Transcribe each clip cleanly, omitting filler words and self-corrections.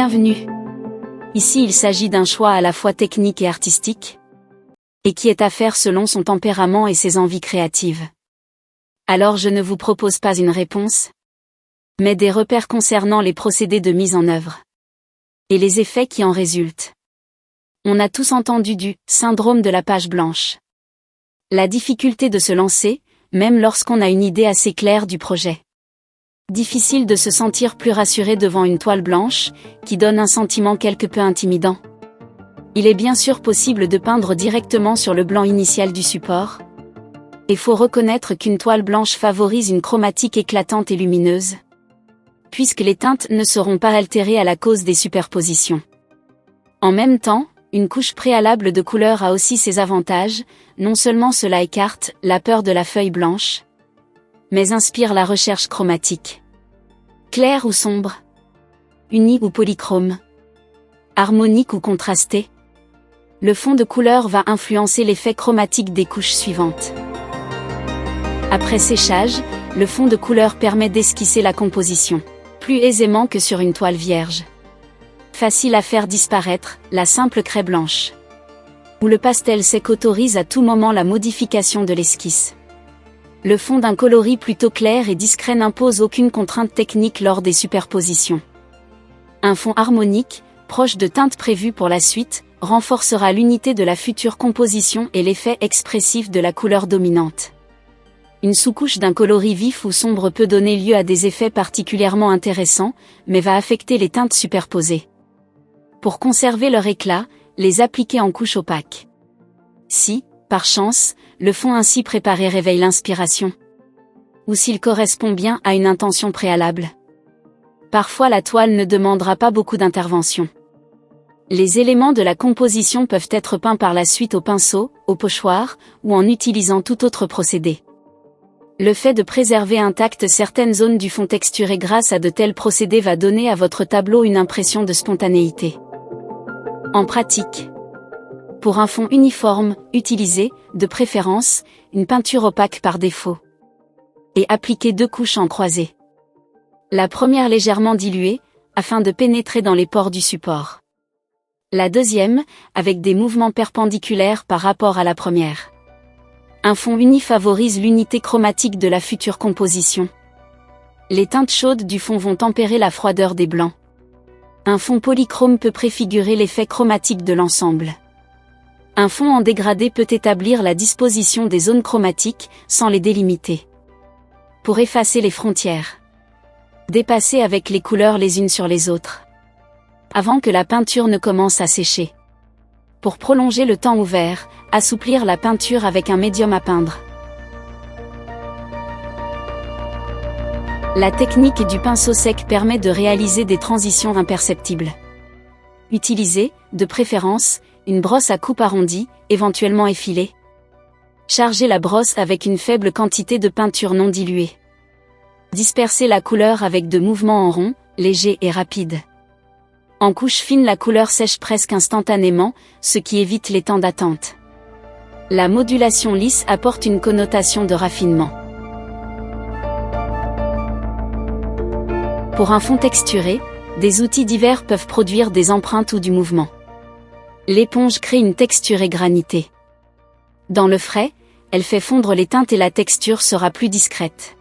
Bienvenue. Ici il s'agit d'un choix à la fois technique et artistique, et qui est à faire selon son tempérament et ses envies créatives. Alors je ne vous propose pas une réponse, mais des repères concernant les procédés de mise en œuvre, et les effets qui en résultent. On a tous entendu du « syndrome de la page blanche ». La difficulté de se lancer, même lorsqu'on a une idée assez claire du projet. Difficile de se sentir plus rassuré devant une toile blanche, qui donne un sentiment quelque peu intimidant. Il est bien sûr possible de peindre directement sur le blanc initial du support. Et faut reconnaître qu'une toile blanche favorise une chromatique éclatante et lumineuse, puisque les teintes ne seront pas altérées à la cause des superpositions. En même temps, une couche préalable de couleur a aussi ses avantages, non seulement cela écarte la peur de la feuille blanche, mais inspire la recherche chromatique. Clair ou sombre? Uni ou polychrome? Harmonique ou contrasté? Le fond de couleur va influencer l'effet chromatique des couches suivantes. Après séchage, le fond de couleur permet d'esquisser la composition, plus aisément que sur une toile vierge. Facile à faire disparaître, la simple craie blanche. Ou le pastel sec autorise à tout moment la modification de l'esquisse. Le fond d'un coloris plutôt clair et discret n'impose aucune contrainte technique lors des superpositions. Un fond harmonique, proche de teintes prévues pour la suite, renforcera l'unité de la future composition et l'effet expressif de la couleur dominante. Une sous-couche d'un coloris vif ou sombre peut donner lieu à des effets particulièrement intéressants, mais va affecter les teintes superposées. Pour conserver leur éclat, les appliquer en couche opaque. Si, par chance, le fond ainsi préparé réveille l'inspiration, ou s'il correspond bien à une intention préalable. Parfois la toile ne demandera pas beaucoup d'intervention. Les éléments de la composition peuvent être peints par la suite au pinceau, au pochoir, ou en utilisant tout autre procédé. Le fait de préserver intactes certaines zones du fond texturé grâce à de tels procédés va donner à votre tableau une impression de spontanéité. En pratique, pour un fond uniforme, utilisez, de préférence, une peinture opaque par défaut. Et appliquez 2 couches en croisée. La première légèrement diluée, afin de pénétrer dans les pores du support. La deuxième, avec des mouvements perpendiculaires par rapport à la première. Un fond uni favorise l'unité chromatique de la future composition. Les teintes chaudes du fond vont tempérer la froideur des blancs. Un fond polychrome peut préfigurer l'effet chromatique de l'ensemble. Un fond en dégradé peut établir la disposition des zones chromatiques, sans les délimiter. Pour effacer les frontières. Dépasser avec les couleurs les unes sur les autres. Avant que la peinture ne commence à sécher. Pour prolonger le temps ouvert, assouplir la peinture avec un médium à peindre. La technique du pinceau sec permet de réaliser des transitions imperceptibles. Utilisez, de préférence, une brosse à coupe arrondie, éventuellement effilée. Chargez la brosse avec une faible quantité de peinture non diluée. Dispersez la couleur avec de mouvements en rond, légers et rapides. En couche fine la couleur sèche presque instantanément, ce qui évite les temps d'attente. La modulation lisse apporte une connotation de raffinement. Pour un fond texturé, des outils divers peuvent produire des empreintes ou du mouvement. L'éponge crée une texture granitée. Dans le frais, elle fait fondre les teintes et la texture sera plus discrète.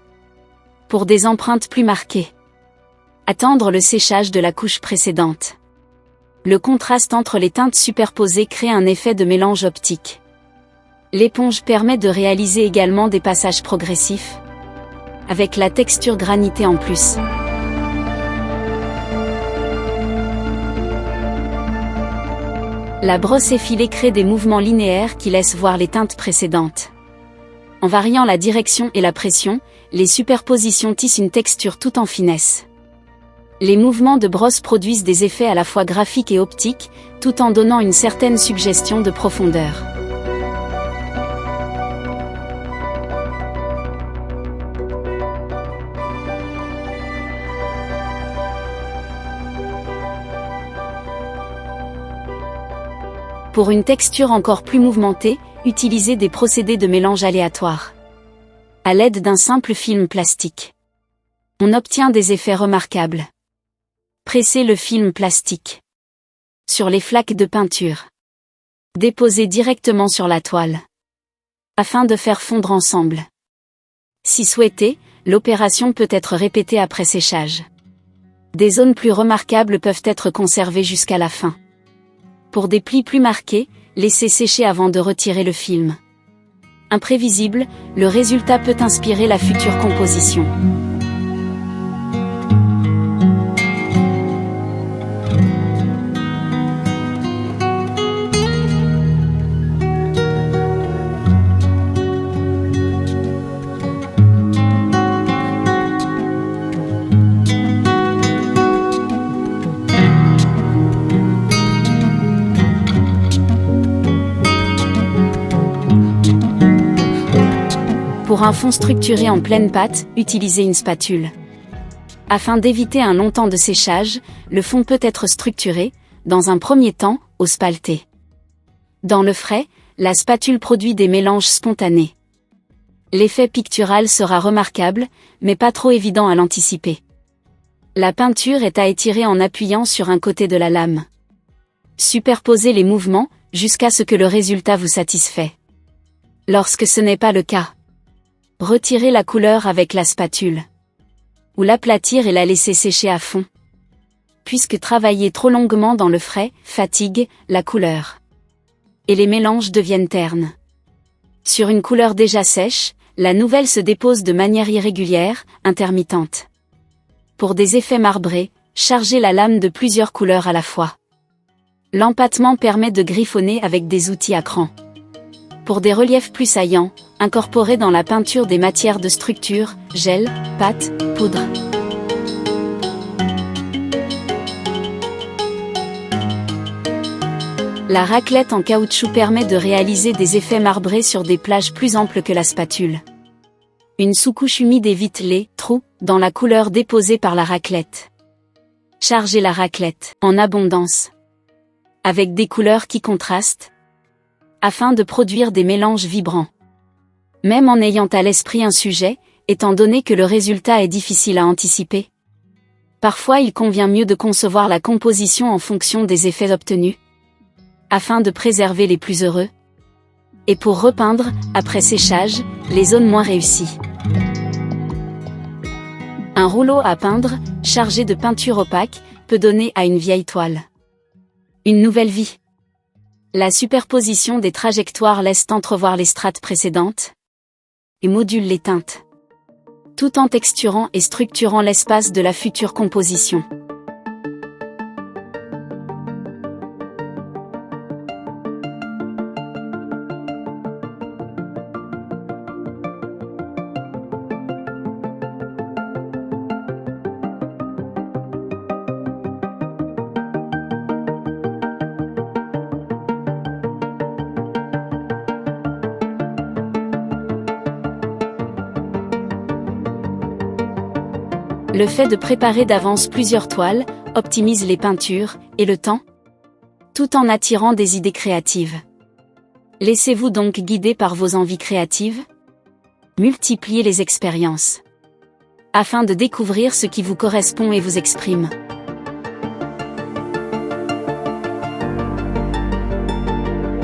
Pour des empreintes plus marquées, attendre le séchage de la couche précédente. Le contraste entre les teintes superposées crée un effet de mélange optique. L'éponge permet de réaliser également des passages progressifs, avec la texture granitée en plus. La brosse effilée crée des mouvements linéaires qui laissent voir les teintes précédentes. En variant la direction et la pression, les superpositions tissent une texture tout en finesse. Les mouvements de brosse produisent des effets à la fois graphiques et optiques, tout en donnant une certaine suggestion de profondeur. Pour une texture encore plus mouvementée, utilisez des procédés de mélange aléatoire. À l'aide d'un simple film plastique, on obtient des effets remarquables. Pressez le film plastique sur les flaques de peinture. Déposez directement sur la toile afin de faire fondre ensemble. Si souhaité, l'opération peut être répétée après séchage. Des zones plus remarquables peuvent être conservées jusqu'à la fin. Pour des plis plus marqués, laissez sécher avant de retirer le film. Imprévisible, le résultat peut inspirer la future composition. Pour un fond structuré en pleine pâte, utilisez une spatule. Afin d'éviter un long temps de séchage, le fond peut être structuré, dans un premier temps, au spalté. Dans le frais, la spatule produit des mélanges spontanés. L'effet pictural sera remarquable, mais pas trop évident à l'anticiper. La peinture est à étirer en appuyant sur un côté de la lame. Superposez les mouvements, jusqu'à ce que le résultat vous satisfait. Lorsque ce n'est pas le cas, retirez la couleur avec la spatule. Ou l'aplatir et la laisser sécher à fond. Puisque travailler trop longuement dans le frais fatigue la couleur. Et les mélanges deviennent ternes. Sur une couleur déjà sèche, la nouvelle se dépose de manière irrégulière, intermittente. Pour des effets marbrés, chargez la lame de plusieurs couleurs à la fois. L'empattement permet de griffonner avec des outils à cran. Pour des reliefs plus saillants, incorporez dans la peinture des matières de structure, gel, pâte, poudre. La raclette en caoutchouc permet de réaliser des effets marbrés sur des plages plus amples que la spatule. Une sous-couche humide évite les trous dans la couleur déposée par la raclette. Chargez la raclette en abondance, avec des couleurs qui contrastent, afin de produire des mélanges vibrants. Même en ayant à l'esprit un sujet, étant donné que le résultat est difficile à anticiper. Parfois il convient mieux de concevoir la composition en fonction des effets obtenus, afin de préserver les plus heureux, et pour repeindre, après séchage, les zones moins réussies. Un rouleau à peindre, chargé de peinture opaque, peut donner à une vieille toile une nouvelle vie. La superposition des trajectoires laisse entrevoir les strates précédentes et module les teintes, tout en texturant et structurant l'espace de la future composition. Le fait de préparer d'avance plusieurs toiles optimise les peintures et le temps, tout en attirant des idées créatives. Laissez-vous donc guider par vos envies créatives. Multipliez les expériences, afin de découvrir ce qui vous correspond et vous exprime.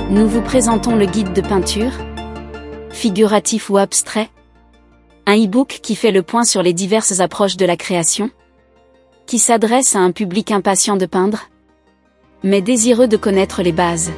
Nous vous présentons le guide de peinture, figuratif ou abstrait. Un e-book qui fait le point sur les diverses approches de la création, qui s'adresse à un public impatient de peindre, mais désireux de connaître les bases.